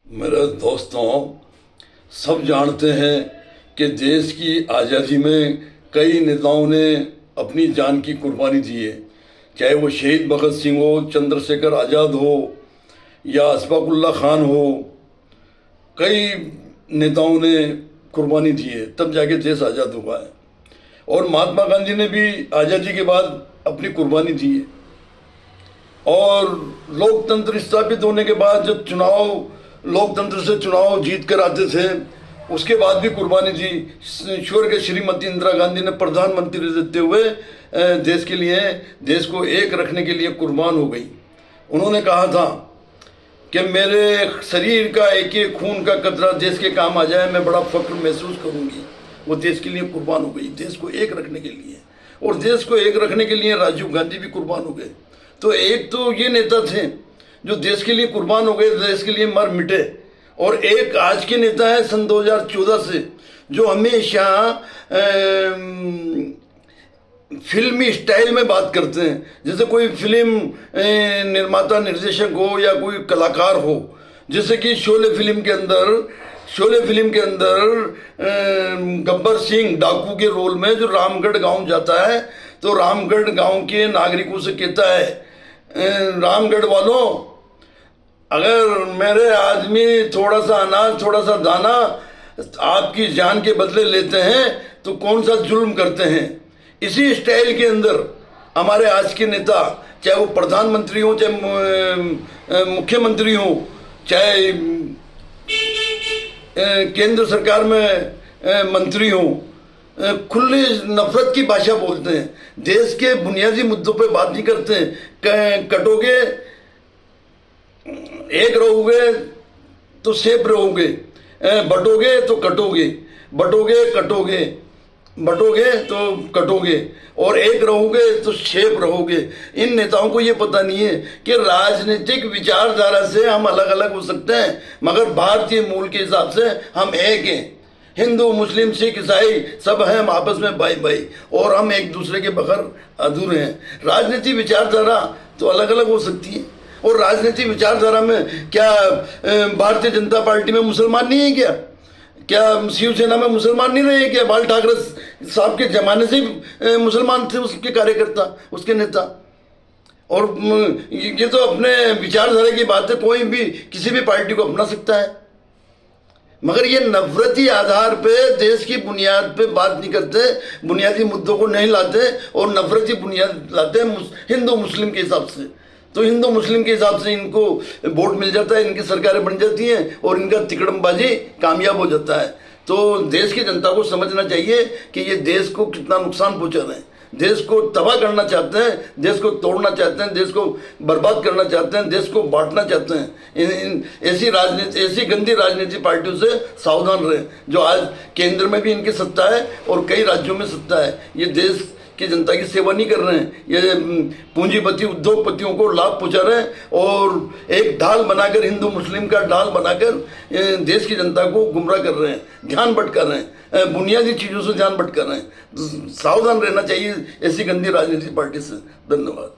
मेरे दोस्तों, सब जानते हैं कि देश की आज़ादी में कई नेताओं ने अपनी जान की कुर्बानी दी है। चाहे वो शहीद भगत सिंह हो, चंद्रशेखर आज़ाद हो या अशफाकुल्ला खान हो, कई नेताओं ने कुर्बानी दी है, तब जाके देश आज़ाद हुआ है। और महात्मा गांधी ने भी आज़ादी के बाद अपनी कुर्बानी दी है। और लोकतंत्र स्थापित होने के बाद जब लोकतंत्र से चुनाव जीत कर आते थे, उसके बाद भी कुर्बानी दी। स्वर्गीय श्रीमती इंदिरा गांधी ने प्रधानमंत्री रहते हुए देश के लिए, देश को एक रखने के लिए कुर्बान हो गई। उन्होंने कहा था कि मेरे शरीर का एक एक खून का कतरा देश के काम आ जाए, मैं बड़ा फख्र महसूस करूंगी। वो देश के लिए कुर्बान हो गई, देश को एक रखने के लिए। और देश को एक रखने के लिए राजीव गांधी भी कुर्बान हो गए। तो एक तो ये नेता थे जो देश के लिए कुर्बान हो गए, देश के लिए मर मिटे। और एक आज के नेता है सन 2014 से, जो हमेशा फिल्मी स्टाइल में बात करते हैं, जैसे कोई फिल्म निर्माता निर्देशक हो या कोई कलाकार हो। जैसे कि शोले फिल्म के अंदर गब्बर सिंह डाकू के रोल में जो रामगढ़ गांव जाता है, तो रामगढ़ गांव के नागरिकों से कहता है, रामगढ़ वालों, अगर मेरे आदमी थोड़ा सा अनाज, थोड़ा सा दाना आपकी जान के बदले लेते हैं तो कौन सा जुल्म करते हैं। इसी स्टाइल के अंदर हमारे आज के नेता, चाहे वो प्रधानमंत्री हो, चाहे मुख्यमंत्री हो, चाहे केंद्र सरकार में मंत्री हो, खुली नफरत की भाषा बोलते हैं। देश के बुनियादी मुद्दों पे बात नहीं करते हैं। कटोगे, एक रहोगे तो सेफ रहोगे, बटोगे तो कटोगे, बटोगे तो कटोगे, और एक रहोगे तो शेप रहोगे। इन नेताओं को ये पता नहीं है कि राजनीतिक विचारधारा से हम अलग अलग हो सकते हैं, मगर भारतीय मूल के हिसाब से हम एक हैं। हिंदू, मुस्लिम, सिख, ईसाई सब हैं, हम आपस में भाई भाई, और हम एक दूसरे के बगैर अधूरे हैं। राजनीतिक विचारधारा तो अलग अलग हो सकती है। और राजनीतिक विचारधारा में क्या भारतीय जनता पार्टी में मुसलमान नहीं है क्या शिवसेना में मुसलमान नहीं रहे क्या? बाल ठाकरे साहब के जमाने से ही मुसलमान थे उसके कार्यकर्ता, उसके नेता। और ये तो अपने विचारधारा की बात है, कोई भी किसी भी पार्टी को अपना सकता है, मगर ये नफरती आधार पे देश की बुनियाद पे बात नहीं करते, बुनियादी मुद्दों को नहीं लाते, और नफरती बुनियाद लाते हैं हिंदू मुस्लिम के हिसाब से। तो हिंदू मुस्लिम के हिसाब से इनको वोट मिल जाता है, इनकी सरकारें बन जाती हैं, और इनका तिकड़मबाजी कामयाब हो जाता है। तो देश की जनता को समझना चाहिए कि ये देश को कितना नुकसान पहुंचा रहे हैं। देश को तबाह करना चाहते हैं, देश को तोड़ना चाहते हैं, देश को बर्बाद करना चाहते हैं, देश को बांटना चाहते हैं। ऐसी गंदी राजनीति पार्टियों से सावधान रहे, जो आज केंद्र में भी इनकी सत्ता है और कई राज्यों में सत्ता है। ये देश की जनता की सेवा नहीं कर रहे हैं, ये पूंजीपति उद्योगपतियों को लाभ पहुंचा रहे हैं, और एक ढाल बनाकर, हिंदू मुस्लिम का ढाल बनाकर देश की जनता को गुमराह कर रहे हैं, ध्यान भटका रहे हैं, बुनियादी चीज़ों से ध्यान भटका रहे हैं। सावधान रहना चाहिए ऐसी गंदी राजनीतिक पार्टी से। धन्यवाद।